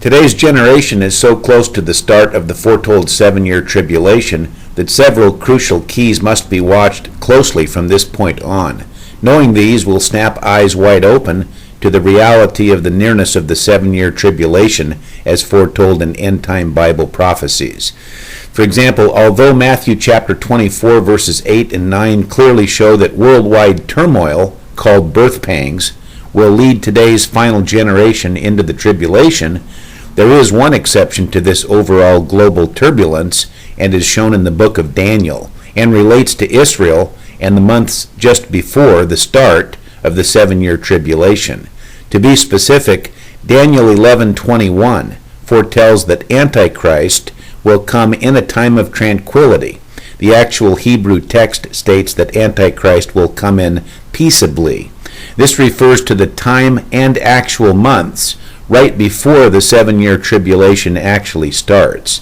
Today's generation is so close to the start of the foretold 7-year tribulation that several crucial keys must be watched closely from this point on. Knowing these will snap eyes wide open to the reality of the nearness of the 7-year tribulation as foretold in End Time Bible prophecies. For example, although Matthew chapter 24 verses 8 and 9 clearly show that worldwide turmoil, called birth pangs, will lead today's final generation into the tribulation, there is one exception to this overall global turbulence, and is shown in the book of Daniel, and relates to Israel and the months just before the start of the 7-year tribulation. To be specific, Daniel 11:21 foretells that Antichrist will come in a time of tranquility. The actual Hebrew text states that Antichrist will come in peaceably. This refers to the time and actual months right before the 7-year tribulation actually starts.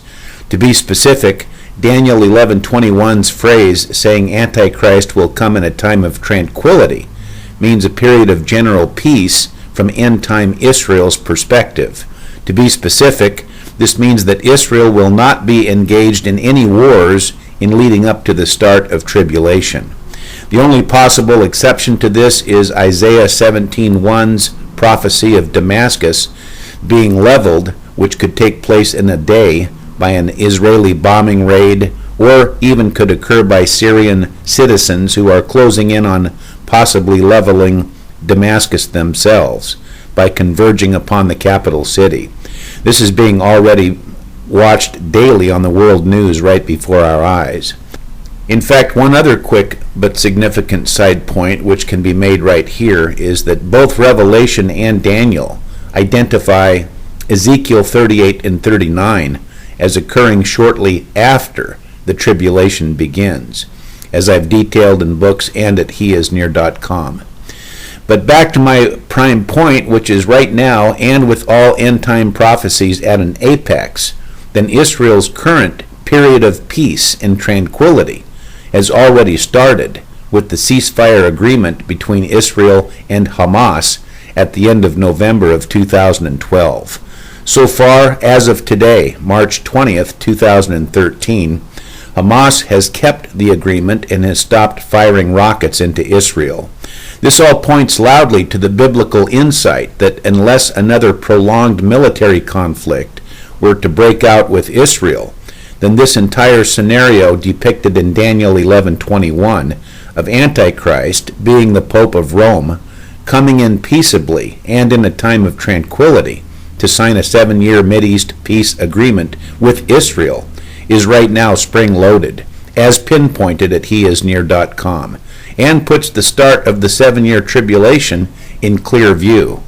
To be specific, Daniel 11:21's phrase saying Antichrist will come in a time of tranquility means a period of general peace from end-time Israel's perspective. To be specific, this means that Israel will not be engaged in any wars in leading up to the start of tribulation. The only possible exception to this is Isaiah 17:1's prophecy of Damascus being leveled, which could take place in a day by an Israeli bombing raid, or even could occur by Syrian citizens who are closing in on possibly leveling Damascus themselves by converging upon the capital city. This is being already watched daily on the world news right before our eyes. In fact, one other quick but significant side point which can be made right here is that both Revelation and Daniel identify Ezekiel 38 and 39 as occurring shortly after the tribulation begins, as I've detailed in books and at Heisnear.com. But back to my prime point, which is right now, and with all end-time prophecies at an apex, then Israel's current period of peace and tranquility has already started with the ceasefire agreement between Israel and Hamas at the end of November of 2012. So far, as of today, March 20th, 2013, Hamas has kept the agreement and has stopped firing rockets into Israel. This all points loudly to the biblical insight that unless another prolonged military conflict were to break out with Israel, then this entire scenario depicted in Daniel 11:21 of Antichrist being the Pope of Rome, coming in peaceably and in a time of tranquility to sign a 7-year Mideast peace agreement with Israel, is right now spring-loaded, as pinpointed at Heisnear.com, and puts the start of the 7-year tribulation in clear view.